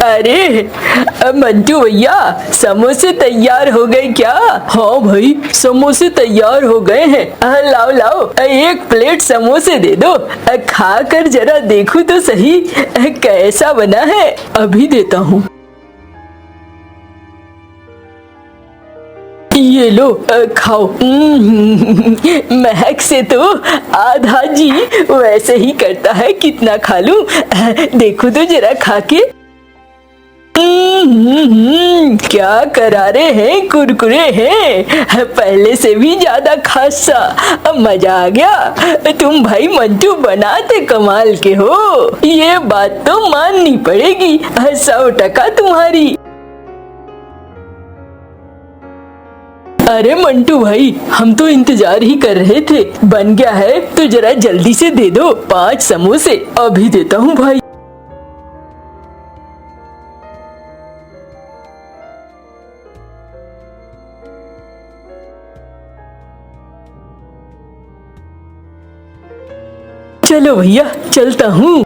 अरे मंटू भैया, समोसे तैयार हो गए क्या? हाँ भाई, समोसे तैयार हो गए हैं। लाओ लाओ, एक प्लेट समोसे दे दो, खा कर जरा देखूं तो सही कैसा बना है। अभी देता हूँ। ये लो, खाओ। महक से तो आधा जी वैसे ही करता है, कितना खा लूं? देखो तो जरा खा के। क्या करारे हैं, कुरकुरे हैं, पहले से भी ज्यादा खासा। अब मजा आ गया। तुम भाई मंटू बनाते कमाल के हो, ये बात तो माननी पड़ेगी। 100% तुम्हारी। अरे मंटू भाई, हम तो इंतजार ही कर रहे थे। बन गया है तो जरा जल्दी से दे दो 5 समोसे। अभी देता हूँ भाई। चलो भैया, चलता हूँ।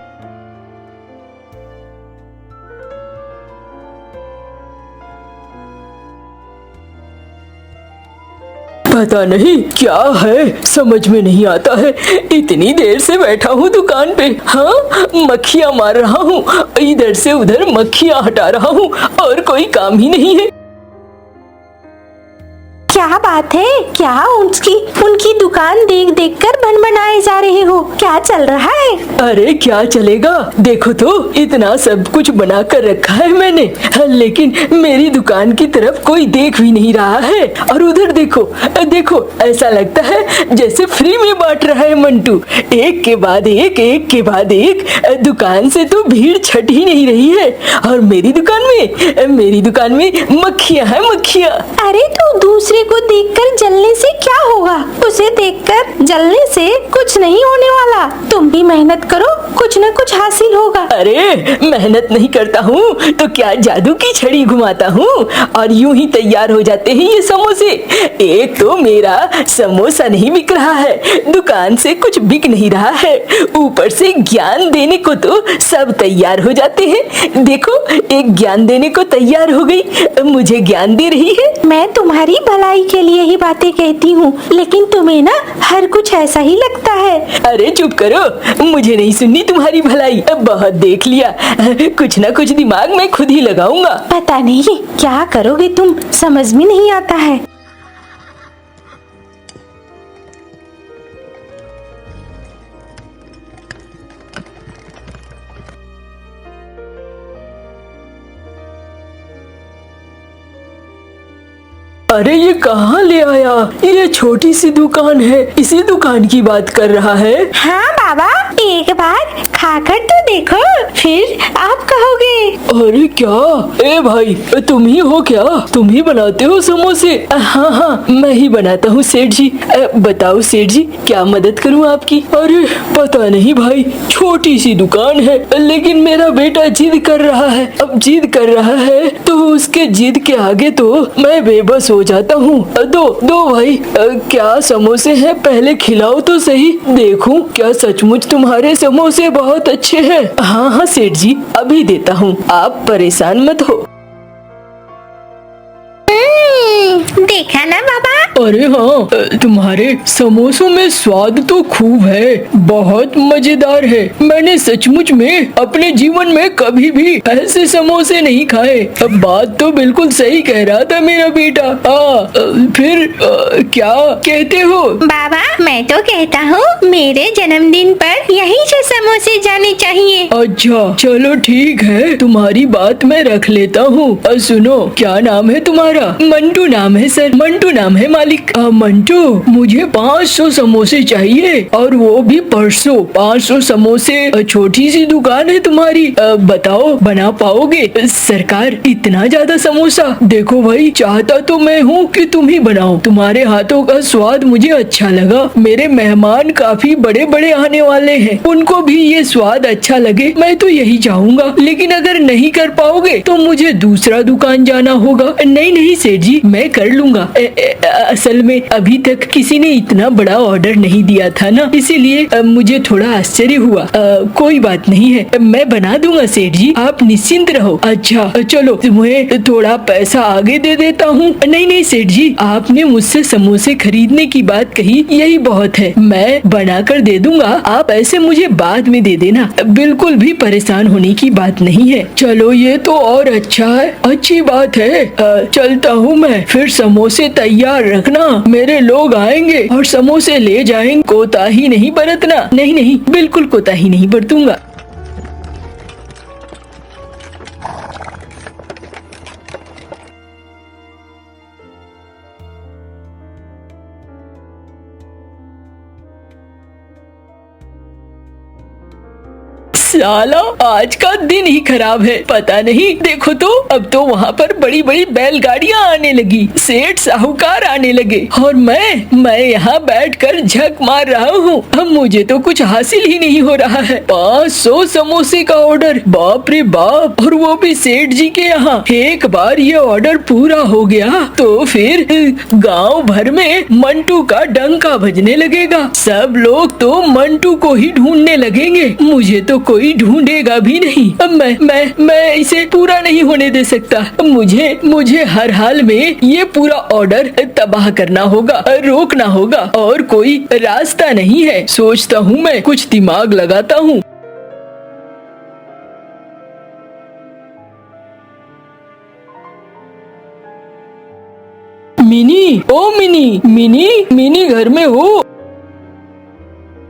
पता नहीं क्या है, समझ में नहीं आता है। इतनी देर से बैठा हूँ दुकान पे। हाँ, मक्खियाँ मार रहा हूँ, इधर से उधर मक्खियाँ हटा रहा हूँ और कोई काम ही नहीं है। क्या बात है? क्या उनकी दुकान देख देख कर बनबनाए जा रहे हो? क्या चल रहा है? अरे क्या चलेगा, देखो तो इतना सब कुछ बना कर रखा है मैंने, लेकिन मेरी दुकान की तरफ कोई देख भी नहीं रहा है। और उधर देखो देखो, ऐसा लगता है जैसे फ्री में बांट रहा है मंटू। एक के बाद एक दुकान से तो भीड़ छट ही नहीं रही है। और मेरी दुकान में मक्खियाँ हैं, मक्खियाँ। अरे तो दूसरे को देखकर जलने से क्या होगा? उसे देखकर जलने से कुछ नहीं होने वाला। तुम भी मेहनत करो, कुछ न कुछ हासिल होगा। अरे मेहनत नहीं करता हूँ तो क्या जादू की छड़ी घुमाता हूँ और यूं ही तैयार हो जाते हैं ये समोसे। एक तो मेरा समोसा नहीं बिक रहा है, दुकान से कुछ बिक नहीं रहा है, ऊपर से ज्ञान देने को तो सब तैयार हो जाते हैं। देखो, एक ज्ञान देने को तैयार हो गई, मुझे ज्ञान दे रही है। मैं तुम्हारी भलाई के लिए ही बातें कहती हूँ, लेकिन तुम्हें ना हर कुछ ऐसा ही लगता है। अरे चुप करो, मुझे नहीं सुननी तुम्हारी भलाई। बहुत देख लिया, कुछ ना कुछ दिमाग में खुद ही लगाऊंगा। पता नहीं क्या करोगे तुम, समझ में नहीं आता है। अरे ये कहाँ ले आया? ये छोटी सी दुकान है, इसी दुकान की बात कर रहा है। हाँ बाबा, एक बार खाकर तो देखो, फिर आप कहोगे। अरे क्या? ए भाई, तुम ही हो क्या? तुम ही बनाते हो समोसे? हाँ हाँ, मैं ही बनाता हूँ सेठ जी। बताओ सेठ जी, क्या मदद करूँ आपकी? अरे पता नहीं भाई, छोटी सी दुकान है, लेकिन मेरा बेटा जिद कर रहा है। अब जिद कर रहा है तो उसके जिद के आगे तो मैं बेबस हो जाता हूँ। दो भाई, क्या समोसे हैं? पहले खिलाओ तो सही, देखूं क्या सचमुच तुम्हारे समोसे बहुत अच्छे हैं। हाँ हाँ सेठ जी, अभी देता हूँ, आप परेशान मत हो। देखा ना बाबा? अरे हाँ, तुम्हारे समोसों में स्वाद तो खूब है, बहुत मजेदार है। मैंने सचमुच में अपने जीवन में कभी भी ऐसे समोसे नहीं खाए। अब बात तो बिल्कुल सही कह रहा था मेरा बेटा। फिर क्या कहते हो? बाबा मैं तो कहता हूँ मेरे जन्मदिन पर यहीं से समोसे जाने चाहिए। अच्छा चलो ठीक है, तुम्हारी बात मैं रख लेता हूँ। सुनो, क्या नाम है तुम्हारा? मंटू नाम है सर, मंटू नाम है मालिक। मंटू, मुझे 500 समोसे चाहिए, और वो भी परसों। 500 समोसे, छोटी सी दुकान है तुम्हारी, बताओ बना पाओगे? सरकार, इतना ज्यादा समोसा? देखो भाई, चाहता तो मैं हूँ कि तुम ही बनाओ, तुम्हारे हाथों का स्वाद मुझे अच्छा लगा। मेरे मेहमान काफी बड़े बड़े आने वाले हैं, उनको भी ये स्वाद अच्छा लगे, मैं तो यही चाहूंगा। लेकिन अगर नहीं कर पाओगे तो मुझे दूसरा दुकान जाना होगा। नहीं नहीं सेठ जी, मैं कर लूंगा। असल में अभी तक किसी ने इतना बड़ा ऑर्डर नहीं दिया था ना, इसीलिए मुझे थोड़ा आश्चर्य हुआ। कोई बात नहीं है, मैं बना दूंगा सेठ जी, आप निश्चिंत रहो। अच्छा चलो, तुम्हें थोड़ा पैसा आगे दे देता हूँ। नहीं नहीं सेठ जी, आपने मुझसे समोसे खरीदने की बात कही, यही बहुत है, मैं बना कर दे दूंगा, आप ऐसे मुझे बाद में दे देना, बिल्कुल भी परेशान होने की बात नहीं है। चलो ये तो और अच्छा है, अच्छी बात है। चलता हूँ मैं, फिर समोसे तैयार रखना, मेरे लोग आएंगे और समोसे ले जाएंगे, कोताही नहीं बरतना। नहीं नहीं, बिल्कुल कोताही नहीं बरतूंगा। साला आज का दिन ही खराब है, पता नहीं। देखो तो अब तो वहाँ पर बड़ी बड़ी बैलगाड़ियाँ आने लगी, सेठ साहूकार आने लगे और मैं यहाँ बैठकर झक मार रहा हूँ। अब मुझे तो कुछ हासिल ही नहीं हो रहा है। 500 समोसे का ऑर्डर, बाप रे बाप, और वो भी सेठ जी के यहाँ। एक बार ये ऑर्डर पूरा हो गया तो फिर गांव भर में मंटू का डंका बजने लगेगा, सब लोग तो मंटू को ही ढूंढने लगेंगे, मुझे तो कोई ढूंढेगा भी नहीं। अब मैं इसे पूरा नहीं होने दे सकता। मुझे हर हाल में ये पूरा ऑर्डर तबाह करना होगा, रोकना होगा, और कोई रास्ता नहीं है। सोचता हूँ, मैं कुछ दिमाग लगाता हूँ। मिनी, ओ मिनी, मिनी घर में हो?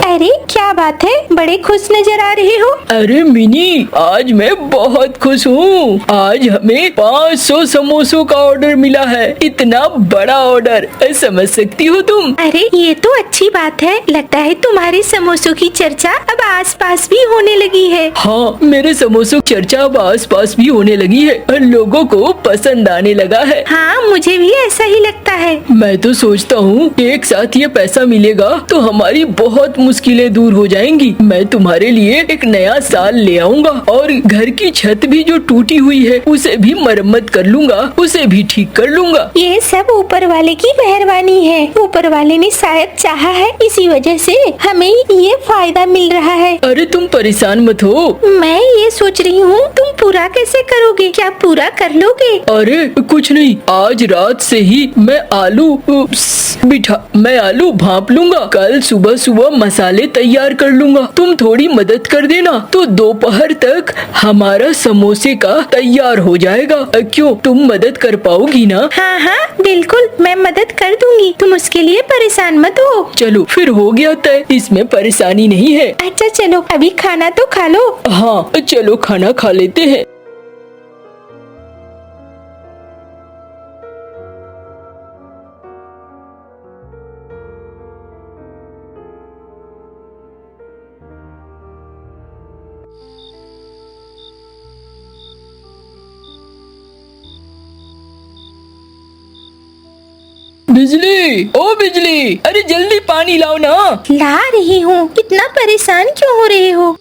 अरे क्या बात है, बड़े खुश नजर आ रहे हो। अरे मिनी, आज मैं बहुत खुश हूँ। आज हमें 500 समोसों का ऑर्डर मिला है, इतना बड़ा ऑर्डर, समझ सकती हो तुम। अरे ये तो अच्छी बात है, लगता है तुम्हारे समोसों की चर्चा अब आसपास भी होने लगी है। हाँ, मेरे समोसों की चर्चा अब आसपास भी होने लगी है, लोगों को पसंद आने लगा है। हाँ, मुझे भी ऐसा ही लगता है। मैं तो सोचता हूँ एक साथ ये पैसा मिलेगा तो हमारी बहुत मुश्किलें दूर हो जाएंगी। मैं तुम्हारे लिए एक नया साल ले आऊंगा और घर की छत भी जो टूटी हुई है उसे भी मरम्मत कर लूंगा, उसे भी ठीक कर लूंगा। ये सब ऊपर वाले की मेहरबानी है, ऊपर वाले ने शायद चाहा है, इसी वजह से हमें ये फायदा मिल रहा है। अरे तुम परेशान मत हो, मैं ये सोच रही हूँ तुम पूरा कैसे करोगे, क्या पूरा कर लोगे? अरे कुछ नहीं, आज रात से ही मैं आलू भाप लूंगा, कल सुबह सुबह मसाले तैयार कर लूंगा, तुम थोड़ी मदद कर देना तो दोपहर तक हमारा समोसे का तैयार हो जाएगा। क्यों, तुम मदद कर पाओगी ना? हाँ हाँ बिल्कुल, मैं मदद कर दूंगी, तुम उसके लिए परेशान मत हो। चलो फिर हो गया तय, इसमें परेशानी नहीं है। अच्छा चलो, अभी खाना तो खा लो। हाँ चलो, खाना खा लेते हैं। बिजली, ओ बिजली, अरे जल्दी पानी लाओ ना। ला रही हूँ, इतना परेशान क्यों हो रहे हो?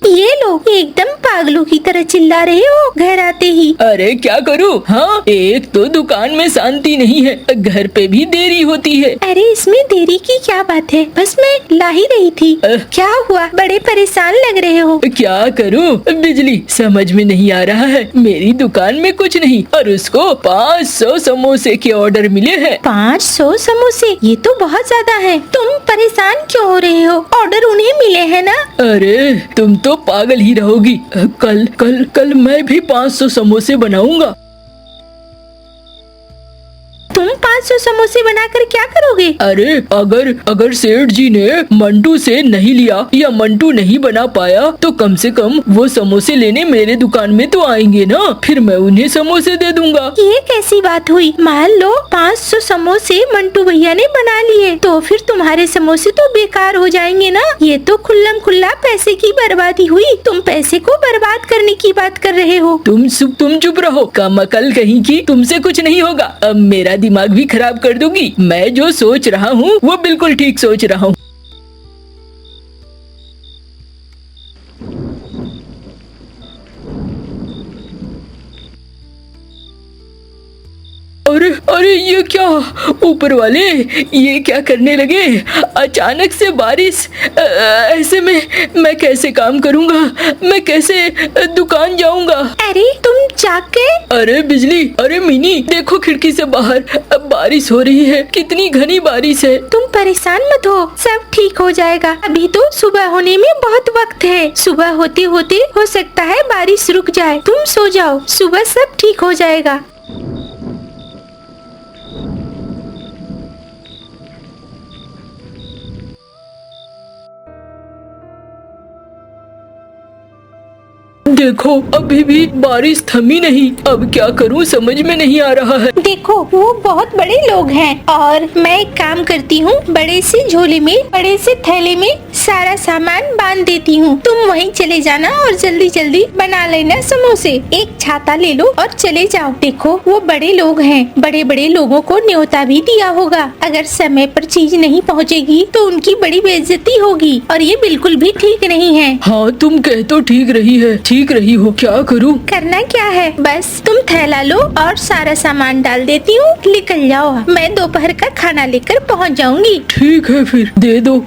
ये लोग एकदम पागलों की तरह चिल्ला रहे हो घर आते ही। अरे क्या करूँ? हाँ, एक तो दुकान में शांति नहीं है, घर पे भी देरी होती है। अरे इसमें देरी की क्या बात है, बस मैं ला ही रही थी। क्या हुआ, बड़े परेशान लग रहे हो? क्या करूँ बिजली, समझ में नहीं आ रहा है। मेरी दुकान में कुछ नहीं और उसको 500 समोसे के ऑर्डर मिले हैं। 500 समोसे, ये तो बहुत ज्यादा है। तुम परेशान क्यों हो रहे हो, ऑर्डर उन्हें मिले हैं ना। अरे तुम तो पागल ही रहोगी। कल मैं भी 500 समोसे बनाऊंगा। तुम 500 समोसे बनाकर क्या करोगे? अरे अगर सेठ जी ने मंटू से नहीं लिया या मंटू नहीं बना पाया तो कम से कम वो समोसे लेने मेरे दुकान में तो आएंगे ना, फिर मैं उन्हें समोसे दे दूंगा। ये कैसी बात हुई? मान लो 500 समोसे मंटू भैया ने बना लिए तो फिर तुम्हारे समोसे तो बेकार हो जाएंगे ना। ये तो खुल्लम खुल्ला पैसे की बर्बादी हुई। तुम पैसे को बर्बाद करने की बात कर रहे हो। तुम चुप रहो, कम अकल कहीं की, तुमसे कुछ नहीं होगा। अब मेरा दिमाग भी खराब कर दूंगी। मैं जो सोच रहा हूँ वो बिल्कुल ठीक सोच रहा हूँ। अरे ये क्या, ऊपर वाले ये क्या करने लगे? अचानक से बारिश, ऐसे में मैं कैसे काम करूँगा? मैं कैसे दुकान जाऊँगा? अरे तुम जाग गए? अरे बिजली, अरे मिनी देखो खिड़की से बाहर, अब बारिश हो रही है, कितनी घनी बारिश है। तुम परेशान मत हो, सब ठीक हो जाएगा। अभी तो सुबह होने में बहुत वक्त है। सुबह होते होते हो सकता है बारिश रुक जाए। तुम सो जाओ, सुबह सब ठीक हो जाएगा। देखो अभी भी बारिश थमी नहीं, अब क्या करूं समझ में नहीं आ रहा है। देखो वो बहुत बड़े लोग हैं और मैं एक काम करती हूँ, बड़े से झोले में, बड़े से थैले में सारा सामान बांध देती हूँ। तुम वहीं चले जाना और जल्दी जल्दी बना लेना समोसे। एक छाता ले लो और चले जाओ। देखो वो बड़े लोग हैं, बड़े बड़े लोगों को न्योता भी दिया होगा। अगर समय पर चीज नहीं पहुँचेगी तो उनकी बड़ी बेइज्जती होगी और ये बिल्कुल भी ठीक नहीं है। हाँ तुम कह तो ठीक रही है, ठीक रही हो, क्या करूं? करना क्या है, बस तुम थैला लो और सारा सामान डाल देती हूँ, निकल जाओ। मैं दोपहर का खाना लेकर पहुँच जाऊंगी। ठीक है फिर दे दो।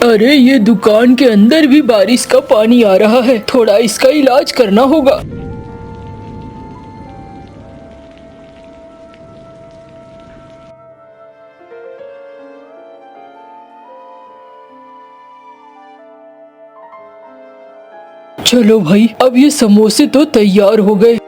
अरे ये दुकान के अंदर भी बारिश का पानी आ रहा है, थोड़ा इसका इलाज करना होगा। चलो भाई, अब ये समोसे तो तैयार हो गए।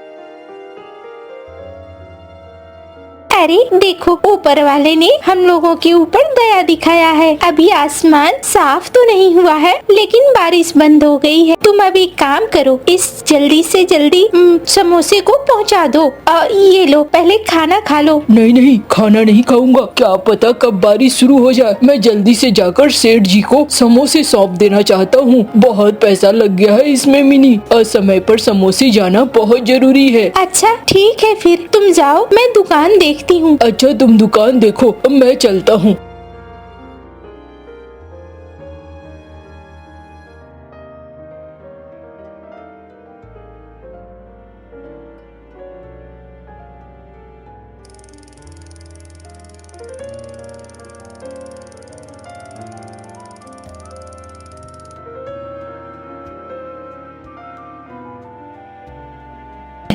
अरे देखो ऊपर वाले ने हम लोगों के ऊपर दया दिखाया है। अभी आसमान साफ तो नहीं हुआ है लेकिन बारिश बंद हो गई है। तुम अभी काम करो, इस जल्दी से जल्दी समोसे को पहुंचा दो। ये लो, पहले खाना खा लो। नहीं नहीं, खाना नहीं खाऊंगा, क्या पता कब बारिश शुरू हो जाए। मैं जल्दी से जाकर सेठ जी को समोसे सौंप देना चाहता हूँ। बहुत पैसा लग गया है इसमें मिनी, और समय पर समोसे जाना बहुत जरूरी है। अच्छा ठीक है, फिर तुम जाओ, मैं दुकान देखती हूँ। अच्छा तुम दुकान देखो, मैं चलता हूँ।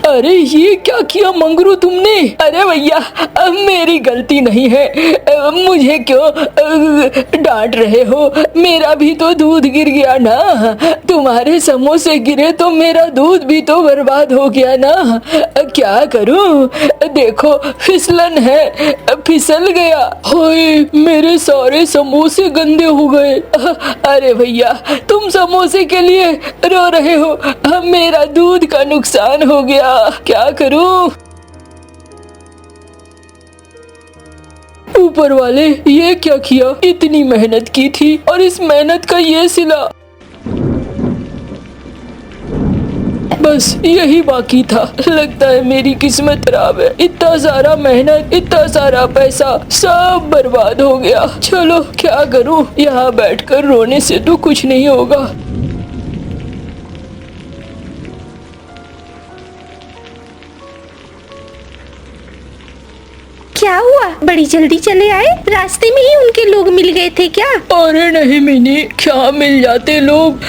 अरे ये क्या किया मंगरू तुमने? अरे भैया अब मेरी गलती नहीं है, मुझे क्यों डांट रहे हो? मेरा भी तो दूध गिर गया ना। तुम्हारे समोसे गिरे तो मेरा दूध भी तो बर्बाद हो गया ना। क्या करूं? देखो फिसलन है, फिसल गया। होए मेरे सारे समोसे गंदे हो गए। अरे भैया तुम समोसे के लिए रो रहे हो, मेरा दूध का नुकसान हो गया, क्या करूं? ऊपर वाले ये क्या किया? इतनी मेहनत की थी और इस मेहनत का ये सिला। बस यही बाकी था। लगता है मेरी किस्मत खराब है। इतना सारा मेहनत, इतना सारा पैसा सब बर्बाद हो गया। चलो क्या करूं, यहाँ बैठकर रोने से तो कुछ नहीं होगा। क्या हुआ, बड़ी जल्दी चले आए? रास्ते में ही उनके लोग मिल गए थे क्या? अरे नहीं मिनी, क्या मिल जाते लोग,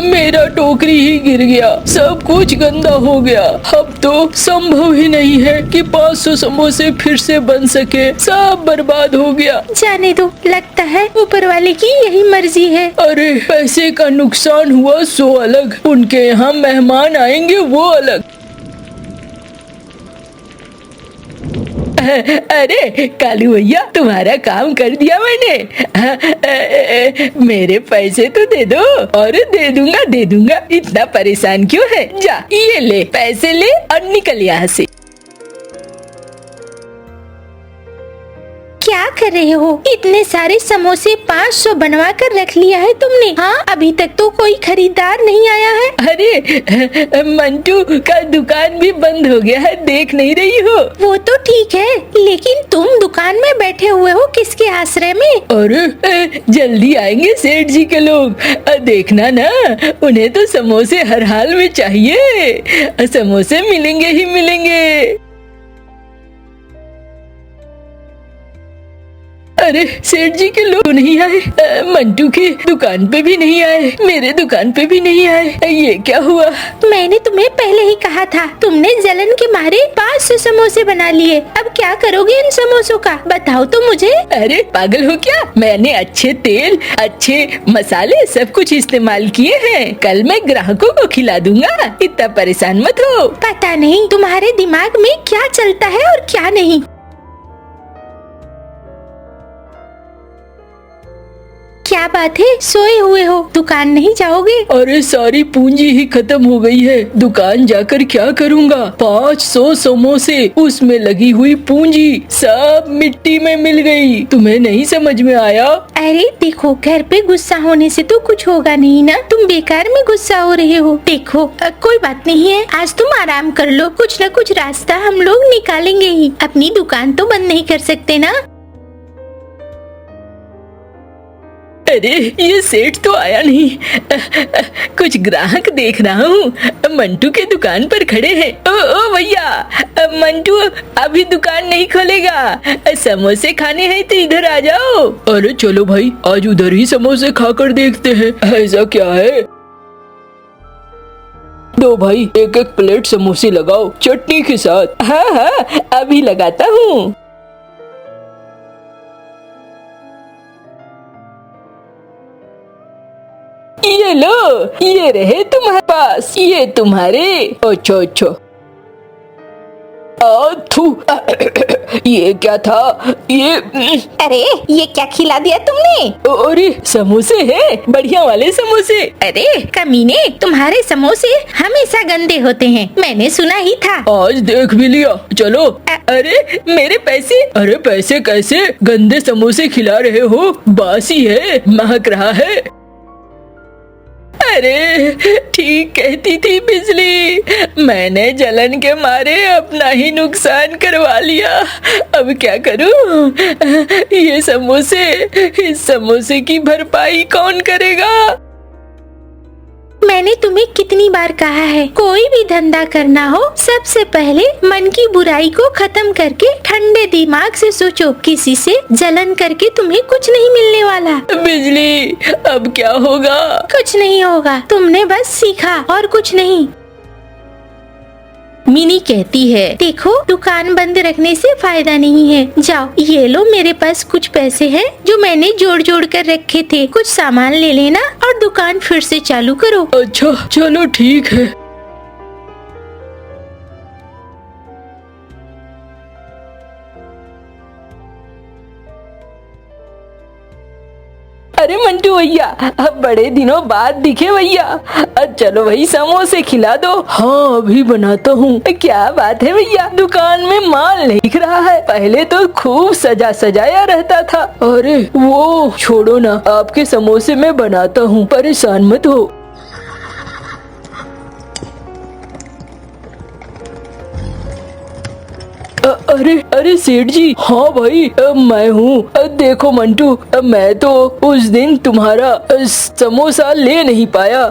मेरा टोकरी ही गिर गया, सब कुछ गंदा हो गया। अब तो संभव ही नहीं है कि 500 समोसे फिर से बन सके, सब बर्बाद हो गया। जाने दो, लगता है ऊपर वाले की यही मर्जी है। अरे पैसे का नुकसान हुआ सो अलग, उनके यहाँ मेहमान आएंगे वो अलग। अरे कालू भैया तुम्हारा काम कर दिया मैंने। मेरे पैसे तो दे दो। और दे दूंगा, इतना परेशान क्यों है? जा ये ले पैसे ले और निकल यहाँ से। क्या कर रहे हो? इतने सारे समोसे 500 बनवा कर रख लिया है तुमने? हाँ, अभी तक तो कोई खरीदार नहीं आया है। अरे मंटू का दुकान भी बंद हो गया है, देख नहीं रही हो? वो तो ठीक है, लेकिन तुम दुकान में बैठे हुए हो किसके आश्रय में? अरे जल्दी आएंगे सेठ जी के लोग, देखना ना, उन्हें तो समोसे हर हाल में चाहिए, समोसे मिलेंगे ही मिलेंगे। अरे सेठ जी के लोग नहीं आए, मंटू के दुकान पे भी नहीं आए, मेरे दुकान पे भी नहीं आए, ये क्या हुआ? मैंने तुम्हें पहले ही कहा था, तुमने जलन के मारे 500 समोसे बना लिए। अब क्या करोगे इन समोसों का, बताओ तो मुझे। अरे पागल हो क्या? मैंने अच्छे तेल, अच्छे मसाले सब कुछ इस्तेमाल किए हैं, कल मैं ग्राहकों को खिला दूंगा, इतना परेशान मत हो। पता नहीं तुम्हारे दिमाग में क्या चलता है और क्या नहीं। क्या बात है, सोए हुए हो, दुकान नहीं जाओगे? अरे सारी पूंजी ही खत्म हो गई है, दुकान जाकर क्या करूँगा? 500 समोसे, उसमें लगी हुई पूंजी सब मिट्टी में मिल गई। तुम्हें नहीं समझ में आया? अरे देखो, घर पे गुस्सा होने से तो कुछ होगा नहीं ना, तुम बेकार में गुस्सा हो रहे हो। देखो कोई बात नहीं है, आज तुम आराम कर लो, कुछ न कुछ रास्ता हम लोग निकालेंगे ही। अपनी दुकान तो बंद नहीं कर सकते ना। अरे ये सेठ तो आया नहीं, कुछ ग्राहक देख रहा हूँ, मंटू के दुकान पर खड़े हैं। ओ भैया, मंटू अभी दुकान नहीं खोलेगा, समोसे खाने हैं तो इधर आ जाओ। अरे चलो भाई, आज उधर ही समोसे खाकर देखते हैं। ऐसा क्या है? दो भाई, एक एक प्लेट समोसे लगाओ चटनी के साथ। हाँ हाँ, अभी लगाता हूँ। ये लो, ये रहे तुम्हारे पास, ये तुम्हारे। अच्छा अच्छा, थू, ये क्या था ये? अरे ये क्या खिला दिया तुमने? अरे समोसे हैं, बढ़िया वाले समोसे। अरे कमीने, तुम्हारे समोसे हमेशा गंदे होते हैं, मैंने सुना ही था। आज देख भी लिया, चलो। अरे मेरे पैसे? अरे पैसे कैसे, गंदे समोसे खिला रहे हो, बासी है, महक रहा है। अरे ठीक कहती थी बिजली, मैंने जलन के मारे अपना ही नुकसान करवा लिया, अब क्या करूं? ये समोसे, इस समोसे की भरपाई कौन करेगा? मैंने तुम्हें कितनी बार कहा है, कोई भी धंधा करना हो सबसे पहले मन की बुराई को खत्म करके ठंडे दिमाग से सोचो, किसी से जलन करके तुम्हें कुछ नहीं मिलने वाला। बिजली अब क्या होगा? कुछ नहीं होगा, तुमने बस सीखा और कुछ नहीं। मिनी कहती है, देखो दुकान बंद रखने से फायदा नहीं है, जाओ ये लो, मेरे पास कुछ पैसे हैं जो मैंने जोड़ जोड़ कर रखे थे, कुछ सामान ले लेना और दुकान फिर से चालू करो। अच्छा चलो ठीक है। अरे मंटू भैया, अब बड़े दिनों बाद दिखे भैया, चलो भाई समोसे खिला दो। हाँ अभी बनाता हूँ। क्या बात है भैया, दुकान में माल नहीं दिख रहा है, पहले तो खूब सजा सजाया रहता था। अरे वो छोड़ो ना, आपके समोसे मैं बनाता हूँ, परेशान मत हो। अरे अरे सेठ जी, हाँ भाई मैं हूँ। देखो मंटू, मैं तो उस दिन तुम्हारा समोसा ले नहीं पाया,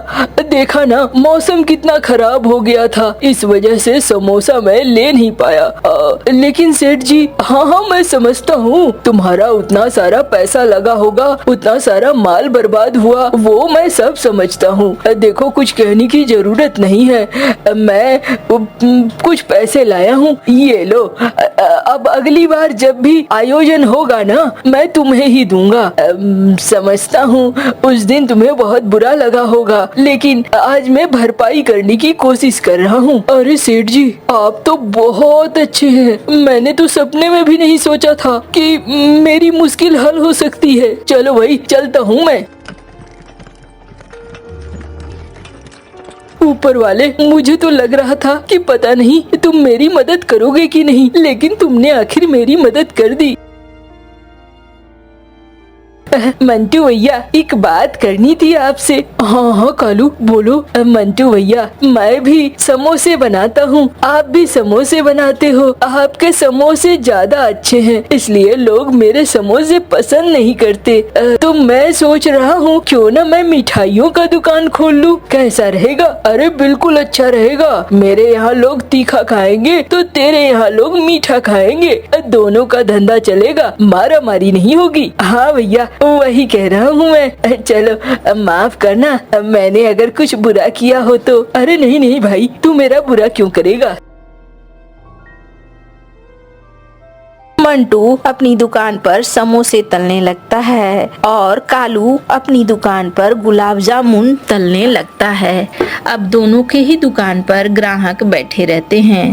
देखा ना मौसम कितना खराब हो गया था, इस वजह से समोसा मैं ले नहीं पाया। लेकिन सेठ जी, हाँ हाँ मैं समझता हूँ, तुम्हारा उतना सारा पैसा लगा होगा, उतना सारा माल बर्बाद हुआ, वो मैं सब समझता हूँ। देखो कुछ कहने की जरूरत नहीं है, मैं कुछ पैसे लाया हूँ, ये लो। अब अगली बार जब भी आयोजन होगा ना, मैं तुम्हें ही दूंगा। समझता हूँ उस दिन तुम्हें बहुत बुरा लगा होगा, लेकिन आज मैं भरपाई करने की कोशिश कर रहा हूँ। अरे सेठ जी, आप तो बहुत अच्छे हैं, मैंने तो सपने में भी नहीं सोचा था कि मेरी मुश्किल हल हो सकती है। चलो भाई चलता हूँ मैं। ऊपर वाले, मुझे तो लग रहा था कि पता नहीं तुम मेरी मदद करोगे कि नहीं, लेकिन तुमने आखिर मेरी मदद कर दी। मंटू भैया एक बात करनी थी आपसे। हाँ हाँ कालू बोलो। मंटू भैया मैं भी समोसे बनाता हूँ, आप भी समोसे बनाते हो। आपके समोसे ज्यादा अच्छे हैं, इसलिए लोग मेरे समोसे पसंद नहीं करते। तो मैं सोच रहा हूँ क्यों ना मैं मिठाइयों का दुकान खोल लूँ, कैसा रहेगा? अरे बिल्कुल अच्छा रहेगा। मेरे यहाँ लोग तीखा खाएंगे तो तेरे यहाँ लोग मीठा खाएंगे, दोनों का धंधा चलेगा, मारा मारी नहीं होगी। हाँ भैया वही कह रहा हूँ मैं। चलो माफ करना मैंने अगर कुछ बुरा किया हो तो। अरे नहीं नहीं भाई, तू मेरा बुरा क्यों करेगा। मंटू अपनी दुकान पर समोसे तलने लगता है और कालू अपनी दुकान पर गुलाब जामुन तलने लगता है। अब दोनों के ही दुकान पर ग्राहक बैठे रहते हैं।